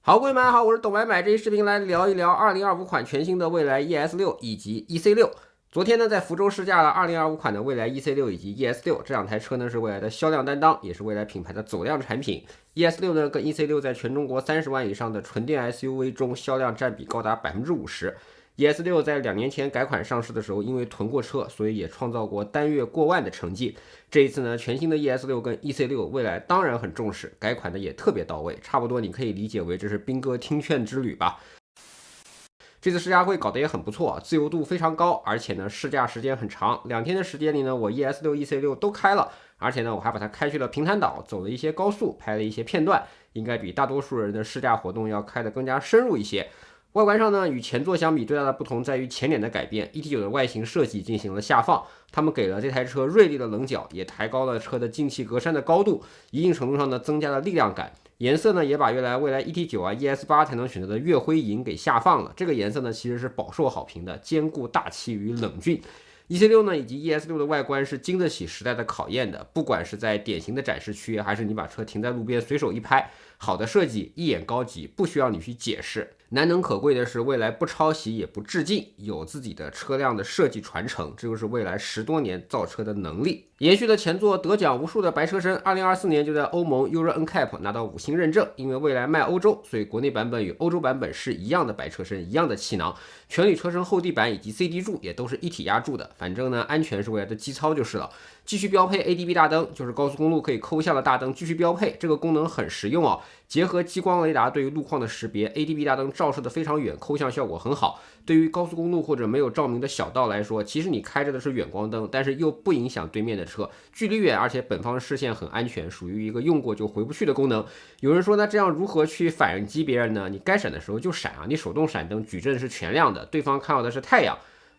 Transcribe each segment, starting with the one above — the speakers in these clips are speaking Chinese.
好，各位们好，我是董买买，这一视频来聊一聊2025款全新的蔚来 ES6以及 EC6。昨天呢，在福州试驾了2025款的蔚来 EC6以及 ES6，这两台车呢是蔚来的销量担当，也是蔚来品牌的走量产品。ES6 呢跟 EC6 在全中国30万以上的纯电 SUV 中销量占比高达50%。ES6 在2年前改款上市的时候，因为囤过车，所以也创造过单月过万的成绩。这一次呢，全新的 ES6 跟 EC6，蔚来当然很重视，改款的也特别到位，差不多你可以理解为这是兵哥听劝之旅吧。这次试驾会搞得也很不错，自由度非常高，而且呢，试驾时间很长，2天的时间里呢，我 ES6、EC6 都开了，而且呢，我还把它开去了平潭岛，走了一些高速，拍了一些片段，应该比大多数人的试驾活动要开得更加深入一些。外观上呢，与前作相比，最大的不同在于前脸的改变 ，ET9 的外形设计进行了下放，他们给了这台车锐利的棱角，也抬高了车的进气格栅的高度，一定程度上呢增加了力量感。颜色呢也把蔚来 ET9 啊 ES8 才能选择的月灰银给下放了，这个颜色呢其实是饱受好评的，兼顾大气与冷峻。EC6 呢以及 ES6 的外观是经得起时代的考验的，不管是在典型的展示区，还是你把车停在路边随手一拍，好的设计一眼高级，不需要你去解释。难能可贵的是，蔚来不抄袭也不致敬，有自己的车辆的设计传承，这就是蔚来10多年造车的能力。延续了前作得奖无数的白车身，2024年就在欧盟 Euro NCAP 拿到5星认证。因为蔚来卖欧洲，所以国内版本与欧洲版本是一样的白车身，一样的气囊，全铝车身后地板以及 CD 柱也都是一体压铸的。反正呢，安全是蔚来的基操就是了。继续标配 ADB 大灯，就是高速公路可以抠像的大灯，继续标配，这个功能很实用哦。结合激光雷达对于路况的识别 ，ADB 大灯照射的非常远，抠像效果很好。对于高速公路或者没有照明的小道来说，其实你开着的是远光灯，但是又不影响对面的车，距离远，而且本方视线很安全，属于一个用过就回不去的功能。有人说呢，这样如何去反击别人呢？你该闪的时候就闪啊，你手动闪灯矩阵是全亮的，对方看到的是太阳。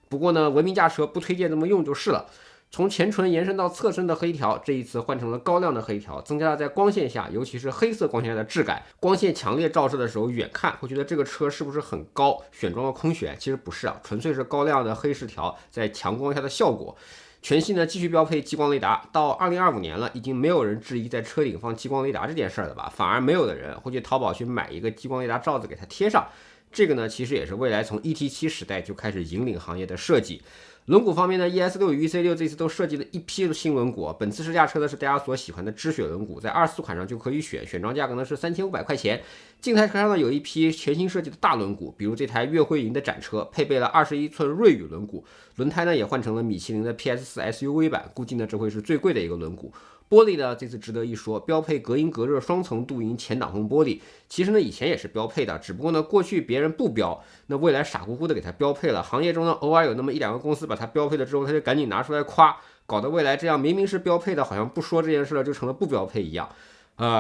不过呢，文明驾车不推荐这么用就是了。从前唇延伸到侧身的黑条，这一次换成了高亮的黑条，增加了在光线下，尤其是黑色光线下的质感。光线强烈照射的时候，远看会觉得这个车是不是很高，选装了空悬？其实不是啊，纯粹是高亮的黑饰条在强光下的效果。全系呢继续标配激光雷达，到2025年了，已经没有人质疑在车顶放激光雷达这件事了吧？反而没有的人会去淘宝去买一个激光雷达罩子给它贴上。这个呢，其实也是蔚来从 ET7 时代就开始引领行业的设计。轮毂方面呢 ，ES6 与 EC6 这次都设计了一批新轮毂。本次试驾车呢是大家所喜欢的知雪轮毂，在24款上就可以选，选装价格呢是3500块钱。静态车上呢有一批全新设计的大轮毂，比如这台月辉银的展车配备了21寸锐羽轮毂，轮胎呢也换成了米其林的 PS4 SUV 版，估计呢这会是最贵的一个轮毂。玻璃呢，这次值得一说，标配隔音隔热双层镀银前挡风玻璃。其实呢，以前也是标配的，只不过呢，过去别人不标，那蔚来傻乎乎的给它标配了。行业中呢，偶尔有那么1-2个公司把它标配了之后，他就赶紧拿出来夸，搞得蔚来这样明明是标配的，好像不说这件事了，就成了不标配一样。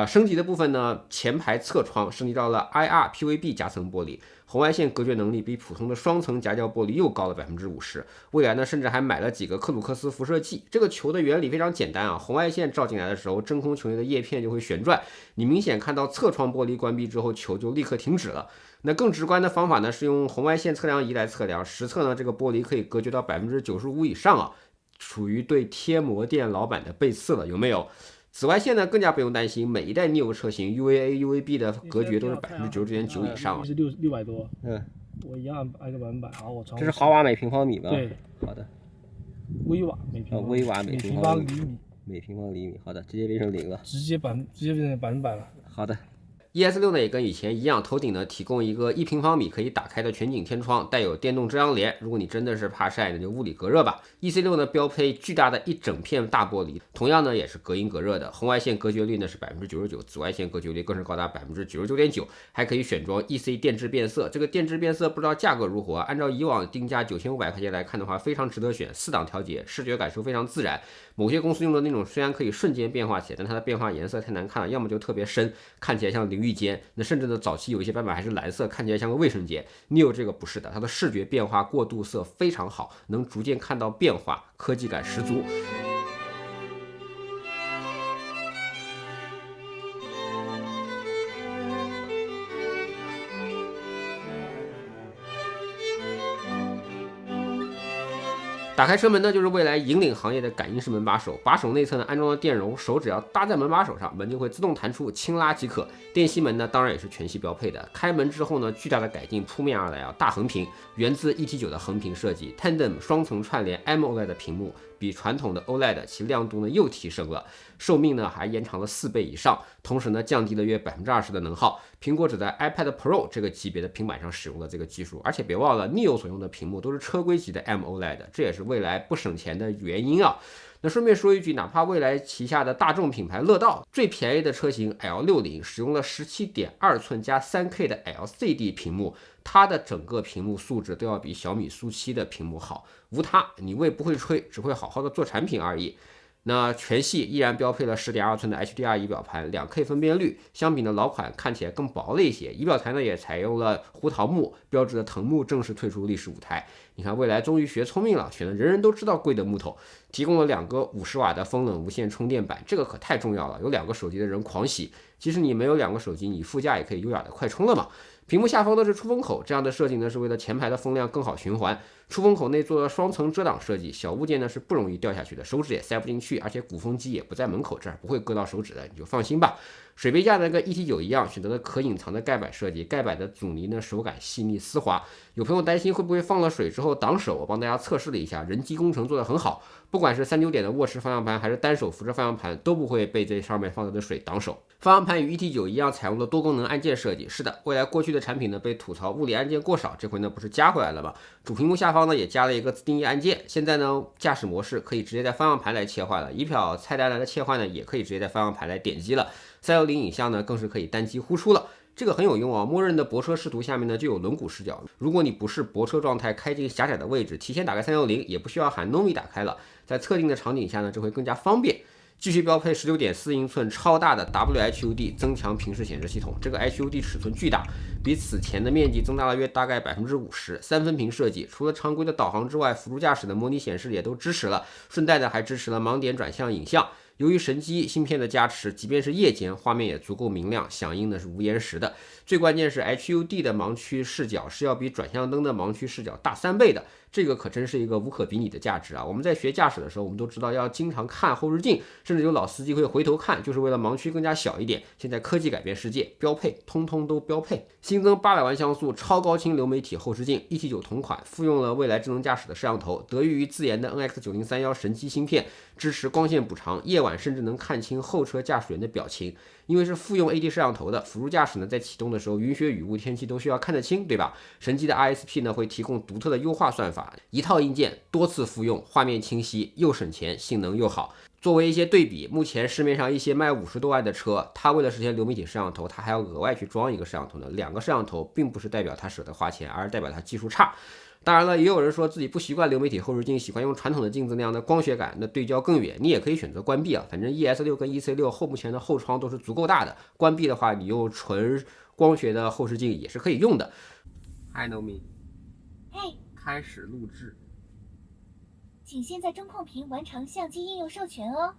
升级的部分呢，前排侧窗升级到了 IR PVB 夹层玻璃，红外线隔绝能力比普通的双层夹胶玻璃又高了50%。蔚来呢，甚至还买了几个克鲁克斯辐射剂。这个球的原理非常简单啊，红外线照进来的时候，真空球内的叶片就会旋转，你明显看到侧窗玻璃关闭之后，球就立刻停止了。那更直观的方法呢，是用红外线测量仪来测量，实测呢，这个玻璃可以隔绝到95%以上啊，属于对贴膜店老板的背刺了，有没有？紫外线呢更加不用担心，每一代 NIO 车型 UVA、UVB 的隔绝都是99.9%以上，是600多。嗯，我一样挨个版。好，我这是毫瓦每平方米吧？对，好的。微瓦每平方，微瓦每平方厘米，每平方厘米。好的，直接变成0了，直接变成100%了。好的。ES6 呢也跟以前一样，头顶呢提供一个1平方米可以打开的全景天窗，带有电动遮阳帘。如果你真的是怕晒，那就物理隔热吧。EC6 呢标配巨大的一整片大玻璃，同样呢也是隔音隔热的，红外线隔绝率呢是99%，紫外线隔绝率更是高达99.9%，还可以选装 EC 电致变色。这个电致变色不知道价格如何，按照以往定价9500块钱来看的话，非常值得选，4档调节，视觉感受非常自然。某些公司用的那种虽然可以瞬间变化起来，但它的变化颜色太难看了，要么就特别深，看起来像淋浴间，那甚至呢早期有一些版本还是蓝色，看起来像个卫生间。NIO 这个不是的，它的视觉变化过渡色非常好，能逐渐看到变化，科技感十足。打开车门呢，就是未来引领行业的感应式门把手，把手内侧呢安装了电容，手只要搭在门把手上，门就会自动弹出，轻拉即可。电吸门呢，当然也是全系标配的。开门之后呢，巨大的改进扑面而来啊，大横屏，源自 ET9 的横屏设计 ，Tandem 双层串联 AMOLED 的屏幕，比传统的 OLED 其亮度呢又提升了，寿命呢还延长了4倍以上，同时呢降低了约20%的能耗。苹果只在 iPad Pro 这个级别的平板上使用了这个技术，而且别忘了 Neo 所用的屏幕都是车规级的 AMOLED， 这也是未来不省钱的原因啊。那顺便说一句，哪怕蔚来旗下的大众品牌乐道最便宜的车型 L60 使用了17.2寸加 3K 的 LCD 屏幕，它的整个屏幕素质都要比小米苏7的屏幕好。无它，你为不会吹，只会好好的做产品而已。那全系依然标配了10.2寸的 HDR 仪表盘， 2K 分辨率，相比呢老款看起来更薄了一些。仪表台呢也采用了胡桃木标志的藤木正式退出历史舞台。你看蔚来终于学聪明了，选了人人都知道贵的木头，提供了2个50瓦的风冷无线充电板，这个可太重要了，有2个手机的人狂喜。即使你没有2个手机，你副驾也可以优雅的快充了嘛。屏幕下方呢是出风口，这样的设计呢是为了前排的风量更好循环。出风口内做了双层遮挡设计，小物件呢是不容易掉下去的，手指也塞不进去，而且鼓风机也不在门口这儿，不会割到手指的，你就放心吧。水杯架呢跟 ET9 一样，选择了可隐藏的盖板设计，盖板的阻尼呢手感细腻丝滑。有朋友担心会不会放了水之后挡手，我帮大家测试了一下，人机工程做得很好，不管是3.9点的握持方向盘还是单手扶着方向盘，都不会被这上面放着的水挡手。方向盘与 ET9 一样采用了多功能按键设计，是的，未来过去的产品呢被吐槽物理按键过少，这回呢不是加回来了吗？主屏幕下方呢也加了一个自定义按键，现在呢驾驶模式可以直接在方向盘来切换了，仪表菜单栏的切换呢也可以直接在方向盘来点击了，360影像呢更是可以单击呼出了。这个很有用啊，默认的泊车视图下面呢就有轮毂视角，如果你不是泊车状态开进狭窄的位置，提前打开360也不需要喊 Nomi 打开了，在特定的场景下呢这会更加方便。继续标配 19.4英寸超大的 WHUD 增强平视显示系统，这个 HUD 尺寸巨大，比此前的面积增大了约大概50%，3分屏设计，除了常规的导航之外，辅助驾驶的模拟显示也都支持了，顺带的还支持了盲点转向影像。由于神机芯片的加持，即便是夜间画面也足够明亮，响应呢是无延时的。最关键是 HUD 的盲区视角是要比转向灯的盲区视角大3倍的，这个可真是一个无可比拟的价值啊！我们在学驾驶的时候，我们都知道要经常看后视镜，甚至有老司机会回头看，就是为了盲区更加小一点。现在科技改变世界，标配通通都标配。新增800万像素超高清流媒体后视镜 ，ET9 同款，复用了未来智能驾驶的摄像头，得益于自研的 NX9031神机芯片，支持光线补偿，夜晚甚至能看清后车驾驶员的表情。因为是复用 AD 摄像头的，辅助驾驶呢在启动的时候，云雪雨雾天气都需要看得清，对吧？神机的 ISP 呢会提供独特的优化算法，一套硬件多次复用，画面清晰，又省钱，性能又好。作为一些对比，目前市面上一些卖50多万的车，它为了实现流媒体摄像头，它还要额外去装一个摄像头呢。2个摄像头并不是代表它舍得花钱，而是代表它技术差。当然了，也有人说自己不习惯流媒体后视镜，喜欢用传统的镜子那样的光学感，那对焦更远，你也可以选择关闭啊。反正 ES6 跟 EC6 目前的后窗都是足够大的，关闭的话，你用纯光学的后视镜也是可以用的。Hi Nomi， 嘿，开始录制，请先在中控屏完成相机应用授权哦。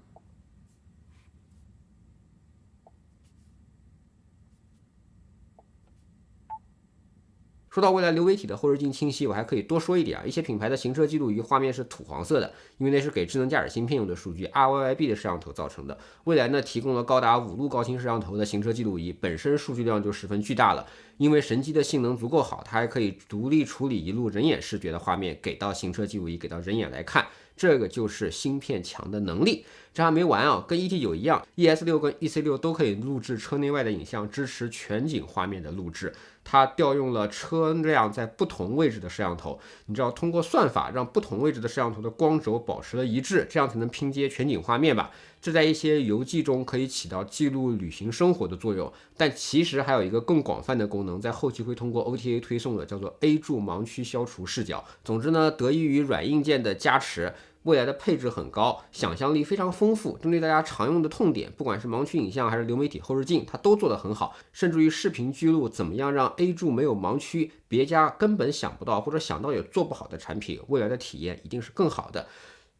说到未来流媒体的后视镜清晰，我还可以多说一点啊。一些品牌的行车记录仪画面是土黄色的，因为那是给智能驾驶芯片用的数据 RYYB 的摄像头造成的。未来呢提供了高达5路高清摄像头的行车记录仪，本身数据量就十分巨大了。因为神机的性能足够好，它还可以独立处理一路人眼视觉的画面，给到行车记录仪，给到人眼来看。这个就是芯片强的能力。这还没完啊，跟 ET9 一样 ，ES6 跟 EC6 都可以录制车内外的影像，支持全景画面的录制。它调用了车辆在不同位置的摄像头，你知道通过算法让不同位置的摄像头的光轴保持了一致，这样才能拼接全景画面吧。这在一些游记中可以起到记录旅行生活的作用，但其实还有一个更广泛的功能，在后期会通过 OTA 推送的，叫做 A 柱盲区消除视角。总之呢，得益于软硬件的加持，未来的配置很高，想象力非常丰富，针对大家常用的痛点，不管是盲区影像还是流媒体后视镜，它都做得很好。甚至于视频记录怎么样让 A 柱没有盲区，别家根本想不到或者想到也做不好的产品，未来的体验一定是更好的。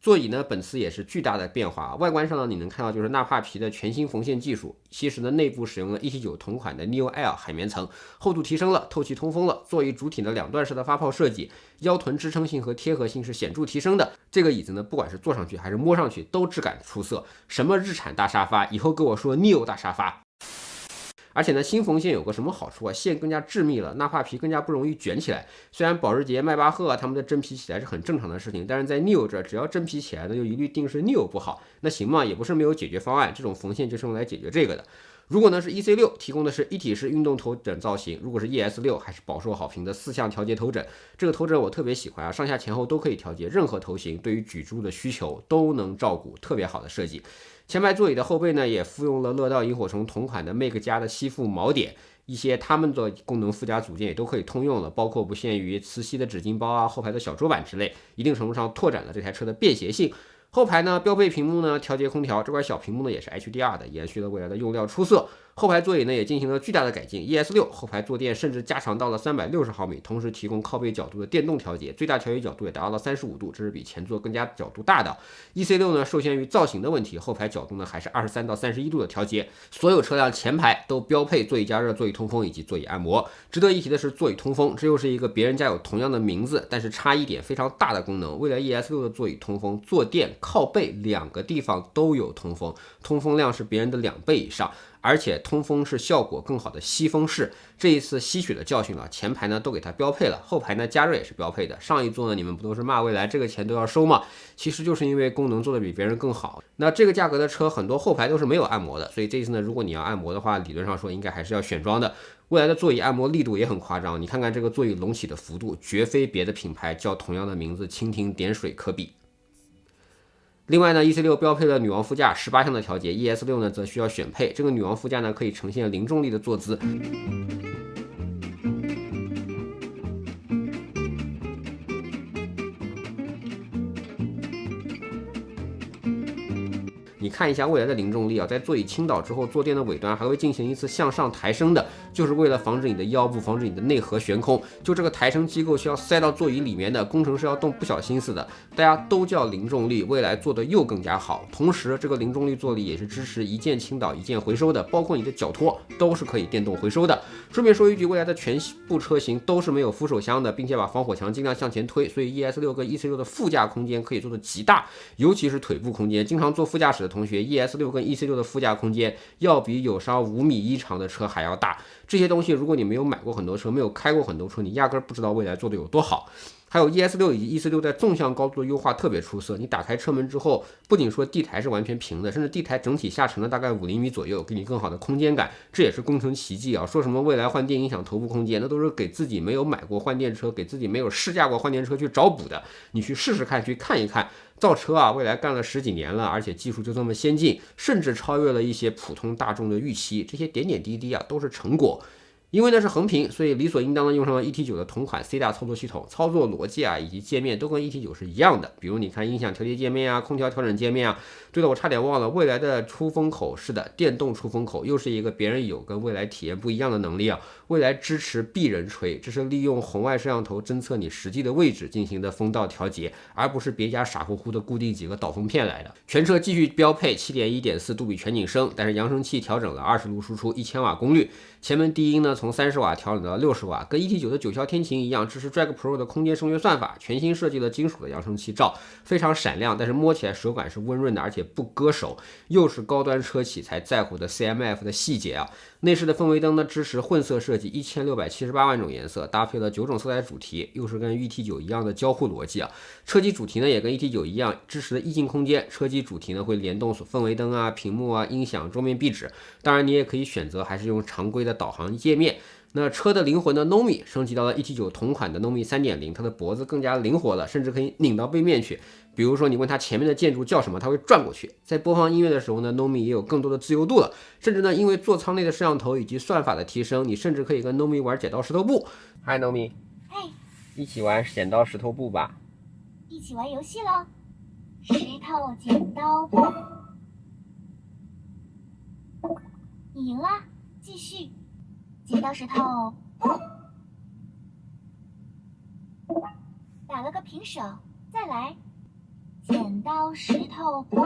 座椅呢，本次也是巨大的变化。外观上呢，你能看到就是纳帕皮的全新缝线技术，其实呢内部使用了 ET9 同款的 Neo Air 海绵层，厚度提升了，透气通风了。座椅主体呢两段式的发泡设计，腰臀支撑性和贴合性是显著提升的。这个椅子呢，不管是坐上去还是摸上去都质感出色。什么日产大沙发，以后跟我说 Neo 大沙发。而且呢，新缝线有个什么好处啊？线更加致密了，纳帕皮更加不容易卷起来。虽然保时捷、迈巴赫啊，他们的真皮起来是很正常的事情，但是在 Neo 这，只要真皮起来呢，就一律定是 Neo 不好。那行嘛，也不是没有解决方案，这种缝线就是用来解决这个的。如果呢是 EC6 提供的是一体式运动头枕造型，如果是 ES6 还是饱受好评的4项调节头枕。这个头枕我特别喜欢啊，上下前后都可以调节，任何头型对于举重的需求都能照顾，特别好的设计。前排座椅的后背呢，也附用了乐道萤火虫同款的 Make 加的吸附锚点，一些它们的功能附加组件也都可以通用了，包括不限于磁吸的纸巾包啊、后排的小桌板之类，一定程度上拓展了这台车的便携性。后排呢，标配屏幕呢，调节空调，这块小屏幕呢也是 HDR 的，延续了未来的用料出色。后排座椅呢也进行了巨大的改进 ，ES6 后排坐垫甚至加长到了360毫米，同时提供靠背角度的电动调节，最大调节角度也达到了35度，这是比前座更加角度大的。EC6 呢受限于造型的问题，后排角度呢还是23到31度的调节。所有车辆前排都标配座椅加热、座椅通风以及座椅按摩。值得一提的是座椅通风，这又是一个别人家有同样的名字，但是差异点非常大的功能。未来 ES6 的座椅通风，坐垫、靠背两个地方都有通风，通风量是别人的2倍以上。而且通风是效果更好的吸风式，这一次吸取了教训了，前排呢都给它标配了，后排呢加热也是标配的。上一座呢你们不都是骂未来这个钱都要收吗？其实就是因为功能做的比别人更好。那这个价格的车很多后排都是没有按摩的，所以这一次呢如果你要按摩的话，理论上说应该还是要选装的。未来的座椅按摩力度也很夸张，你看看这个座椅隆起的幅度，绝非别的品牌叫同样的名字蜻蜓点水可比。另外呢 ，EC6 标配了女王副驾18项的调节 ，ES6 呢则需要选配。这个女王副驾呢可以呈现零重力的坐姿。你看一下未来的零重力啊，在座椅倾倒之后，坐垫的尾端还会进行一次向上抬升的，就是为了防止你的腰部，防止你的内核悬空。就这个抬升机构是要塞到座椅里面的，工程师要动不小心思的。大家都叫零重力，未来做的又更加好。同时，这个零重力座椅也是支持一键倾倒、一键回收的，包括你的脚托都是可以电动回收的。顺便说一句，未来的全部车型都是没有扶手箱的，并且把防火墙尽量向前推，所以 ES6 跟 EC6 的副驾空间可以做的极大，尤其是腿部空间。经常坐副驾驶的同学 ，ES6 跟 EC6 的副驾空间要比有上5.1米长的车还要大。这些东西如果你没有买过很多车，没有开过很多车，你压根不知道未来做的有多好。还有 ES6 以及 EC6 在纵向高度的优化特别出色，你打开车门之后，不仅说地台是完全平的，甚至地台整体下沉了大概5厘米左右，给你更好的空间感，这也是工程奇迹啊！说什么未来换电影响头部空间，那都是给自己没有买过换电车，给自己没有试驾过换电车去找补的。你去试试看，去看一看。造车啊，未来干了10几年了，而且技术就这么先进，甚至超越了一些普通大众的预期，这些点点滴滴啊都是成果。因为呢是横屏，所以理所应当的用上了 ET9 的同款 C 大操作系统，操作逻辑啊以及界面都跟 ET9 是一样的。比如你看音响调节界面啊，空调调整界面啊。对了，我差点忘了，未来的出风口是的，电动出风口又是一个别人有跟未来体验不一样的能力啊。未来支持避人吹，这是利用红外摄像头侦测你实际的位置进行的风道调节，而不是别家傻乎乎的固定几个导风片来的。全车继续标配 7.1.4 杜比全景声，但是扬声器调整了20路输出1000瓦功率，前门低音呢从30瓦调整到60瓦，跟 ET9 的9霄天晴一样，支持 Drag Pro 的空间声学算法，全新设计了金属的扬声器罩，非常闪亮，但是摸起来手感是温润的，而且不割手，又是高端车企才在乎的 CMF 的细节啊。内饰的氛围灯呢支持混色设计，1678万种颜色，搭配了9种色彩主题，又是跟 ET9 一样的交互逻辑啊。车机主题呢也跟 ET9 一样，支持意境空间，车机主题呢会联动氛围灯啊、屏幕啊、音响、桌面壁纸，当然你也可以选择还是用常规的导航界面。那车的灵魂的 Nomi 升级到了 ET9 同款的 Nomi 3.0， 它的脖子更加灵活了，甚至可以拧到背面去。比如说你问它前面的建筑叫什么，它会转过去。在播放音乐的时候呢 Nomi 也有更多的自由度了，甚至呢因为座舱内的摄像头以及算法的提升，你甚至可以跟 Nomi 玩剪刀石头布。嗨 Nomi， 嘿，一起玩剪刀石头布吧。一起玩游戏喽！石头剪刀布，你赢了，继续。剪刀石头布，打了个平手，再来。剪刀石头布，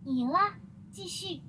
你赢了，继续。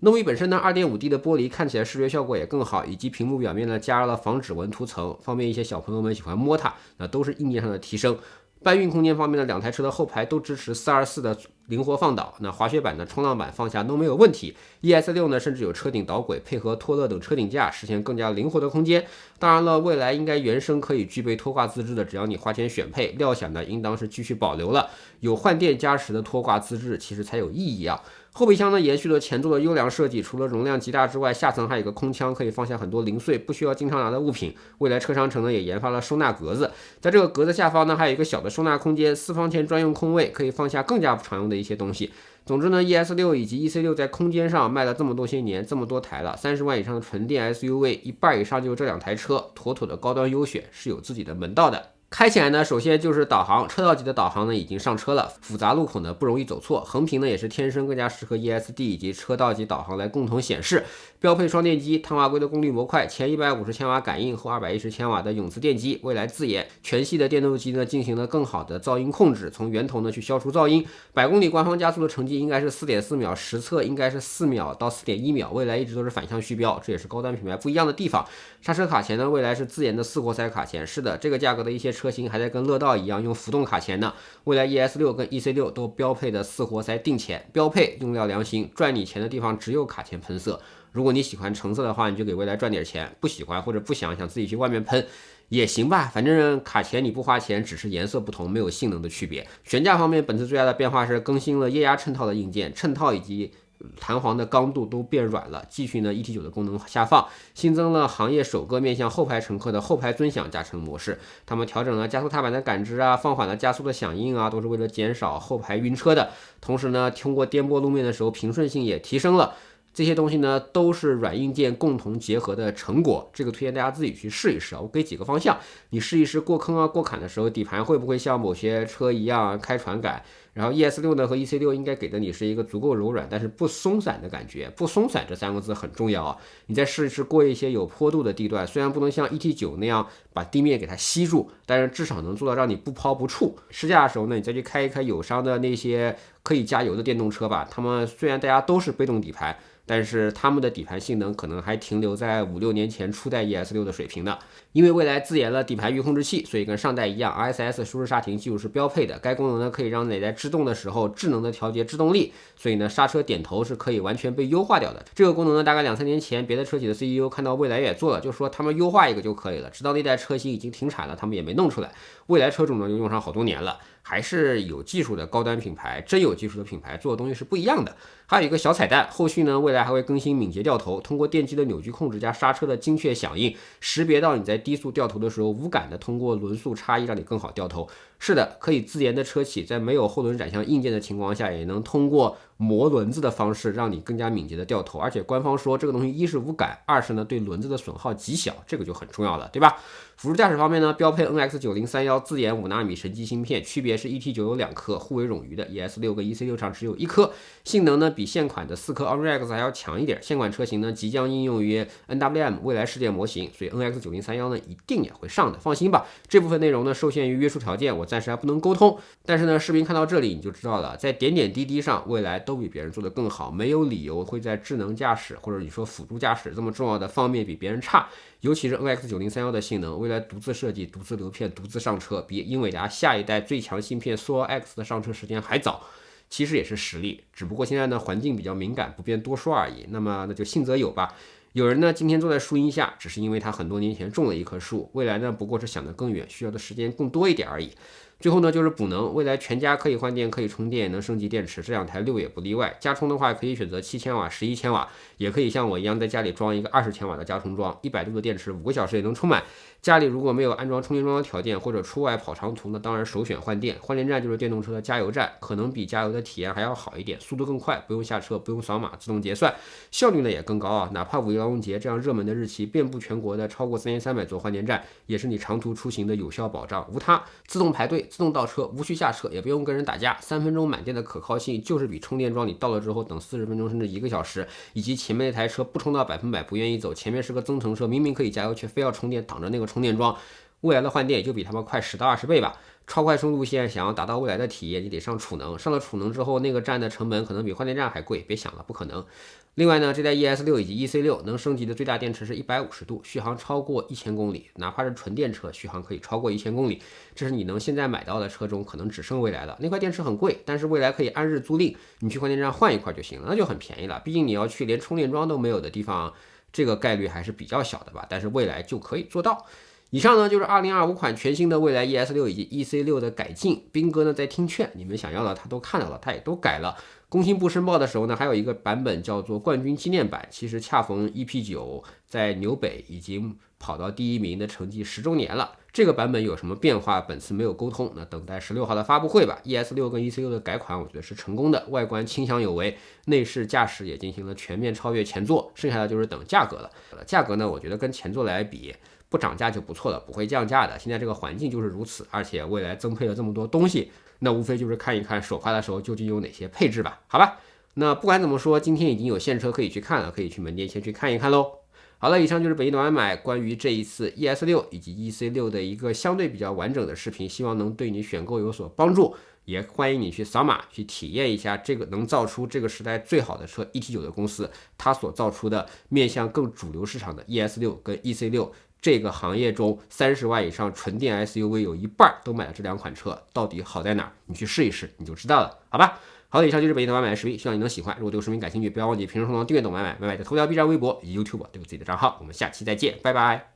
Nomi 本身呢 2.5D 的玻璃看起来视觉效果也更好，以及屏幕表面呢加了防指纹涂层，方便一些小朋友们喜欢摸它，那都是硬件上的提升。搬运空间方面呢，两台车的后排都支持424的灵活放倒，那滑雪板的冲浪板放下都没有问题。ES6 呢，甚至有车顶导轨配合托勒等车顶架，实现更加灵活的空间。当然了，未来应该原生可以具备拖挂自制的，只要你花钱选配，料想呢应当是继续保留了。有换电加持的拖挂自制，其实才有意义啊。后备箱呢延续了前座的优良设计，除了容量极大之外，下层还有一个空腔，可以放下很多零碎不需要经常拿的物品。未来车商城呢也研发了收纳格子，在这个格子下方呢还有一个小的收纳空间，私房钱专用空位，可以放下更加不常用的一些东西。总之呢 ES6 以及 EC6 在空间上卖了这么多些年，这么多台了，30万以上的纯电 SUV 一半以上就是这两台车，妥妥的高端优选，是有自己的门道的。开起来呢，首先就是导航，车道级的导航呢已经上车了，复杂路口呢不容易走错，横屏呢也是天生更加适合 ESD 以及车道级导航来共同显示。标配双电机，碳化硅的功率模块，前150千瓦感应，后210千瓦的永磁电机，未来自研。全系的电动机呢进行了更好的噪音控制，从源头呢去消除噪音。100公里官方加速的成绩应该是4.4秒，实测应该是4秒到4.1秒，未来一直都是反向虚标，这也是高端品牌不一样的地方。刹车卡钳呢，未来是自研的4活塞卡钳，是的，这个价格的一些车型还在跟乐道一样用浮动卡钳呢。未来 ES6 跟 EC6 都标配的4活塞定钳，标配用料良心，赚你钱的地方只有卡钳喷色。如果你喜欢橙色的话，你就给未来赚点钱；不喜欢或者不想自己去外面喷也行吧，反正卡钳你不花钱，只是颜色不同，没有性能的区别。悬架方面，本次最大的变化是更新了液压衬套的硬件，衬套以及弹簧的刚度都变软了，继续呢 ET9 的功能下放，新增了行业首个面向后排乘客的后排尊享加成模式。他们调整了加速踏板的感知啊，放缓了加速的响应啊，都是为了减少后排晕车的。同时呢，通过颠簸路面的时候平顺性也提升了。这些东西呢都是软硬件共同结合的成果，这个推荐大家自己去试一试啊。我给几个方向，你试一试过坑啊过坎的时候，底盘会不会像某些车一样开船感。然后 ES6 呢和 EC6 应该给的你是一个足够柔软但是不松散的感觉，不松散这3个字很重要啊。你再试一试过一些有坡度的地段，虽然不能像 ET9 那样把地面给它吸住，但是至少能做到让你不抛不触。试驾的时候呢，你再去开一开友商的那些可以加油的电动车吧，他们虽然大家都是被动底盘，但是他们的底盘性能可能还停留在5-6年前初代 ES6 的水平呢。因为未来自研了底盘域控制器，所以跟上代一样 RSS 舒适刹停技术是标配的。该功能呢可以让你在制动的时候智能的调节制动力，所以呢刹车点头是可以完全被优化掉的。这个功能呢大概2-3年前别的车企的 CEO 看到蔚来也做了，就说他们优化一个就可以了，直到那代车型已经停产了他们也没弄出来。蔚来车主呢就用上好多年了，还是有技术的高端品牌，真有技术的品牌做的东西是不一样的。还有一个小彩蛋，后续呢未来还会更新敏捷掉头，通过电机的扭矩控制加刹车的精确响应，识别到你在低速掉头的时候，无感的通过轮速差异让你更好掉头。是的，可以自研的车企在没有后轮转向硬件的情况下，也能通过磨轮子的方式让你更加敏捷的掉头。而且官方说这个东西一是无感，二是呢对轮子的损耗极小，这个就很重要了，对吧？辅助驾驶方面呢，标配 NX9031自研5纳米神机芯片，区别是 ET9 有2颗，互为冗余的 ES6 跟 EC6 上只有1颗，性能呢比现款的4颗 OnRX 还要强一点。现款车型呢即将应用于 NWM 未来世界模型，所以 NX9031呢一定也会上的，放心吧。这部分内容呢受限于约束条件，我暂时还不能沟通。但是呢，视频看到这里你就知道了，在点点滴滴上，未来都比别人做得更好，没有理由会在智能驾驶或者你说辅助驾驶这么重要的方面比别人差。尤其是 NX9031 的性能，未来独自设计、独自流片、独自上车，比英伟达下一代最强芯片 Thor X 的上车时间还早。其实也是实力，只不过现在呢环境比较敏感，不便多说而已。那就信则有吧。有人呢今天坐在树荫下，只是因为他很多年前种了一棵树，未来呢不过是想得更远，需要的时间更多一点而已。最后呢就是补能，未来全家可以换电，可以充电，能升级电池，这2台6也不例外。加充的话可以选择7千瓦、11千瓦，也可以像我一样在家里装一个20千瓦的加充桩，100度的电池5个小时也能充满。家里如果没有安装充电桩的条件，或者出外跑长途呢，当然首选换电。换电站就是电动车的加油站，可能比加油的体验还要好一点，速度更快，不用下车，不用扫码，自动结算，效率呢也更高啊。哪怕5一劳动节这样热门的日期，遍布全国的超过3300座换电站，也是你长途出行的有效保障。无它，自动排队，自动倒车，无需下车，也不用跟人打架，3分钟满电的可靠性就是比充电桩你到了之后等40分钟甚至1个小时，以及前面那台车不充到100%不愿意走，前面是个增程车，明明可以加油却非要充电，挡着那个充电桩。未来的换电也就比他们快10到20倍吧。超快充路线想要达到未来的体验，你得上储能，上了储能之后，那个站的成本可能比换电站还贵，别想了，不可能。另外呢，这代 ES6 以及 EC6 能升级的最大电池是150度，续航超过1000公里，哪怕是纯电车，续航可以超过1000公里，这是你能现在买到的车中可能只剩蔚来的。那块电池很贵，但是蔚来可以按日租赁，你去换电站换一块就行了，那就很便宜了。毕竟你要去连充电桩都没有的地方，这个概率还是比较小的吧，但是蔚来就可以做到。以上呢就是2025款全新的蔚来 ES6 以及 EC6 的改进，斌哥呢在听劝，你们想要的他都看到了，他也都改了。工信部申报的时候呢，还有一个版本叫做冠军纪念版，其实恰逢 EP9 在纽北已经跑到第1名的成绩10周年了。这个版本有什么变化，本次没有沟通，那等待16号的发布会吧。ES6 跟 EC6 的改款我觉得是成功的，外观清香有为，内饰驾驶也进行了全面超越前作，剩下的就是等价格了。价格呢，我觉得跟前作来比不涨价就不错了，不会降价的。现在这个环境就是如此，而且未来增配了这么多东西，那无非就是看一看首发的时候究竟有哪些配置吧。好吧，那不管怎么说，今天已经有现车可以去看了，可以去门店先去看一看喽。好了，以上就是本期的晚买关于这一次 ES6 以及 EC6 的一个相对比较完整的视频，希望能对你选购有所帮助。也欢迎你去扫码去体验一下这个能造出这个时代最好的车 ET9 的公司，它所造出的面向更主流市场的 ES6 跟 EC6。这个行业中30万以上纯电 SUV 有一半都买了这2款车，到底好在哪儿？你去试一试你就知道了，好吧？好的，以上就是本期的晚买视频，希望你能喜欢。如果对我视频感兴趣，不要忘记评论、收藏、订阅、懂买买买买的头条、B 站、微博以及 YouTube 对我自己的账号。我们下期再见，拜拜。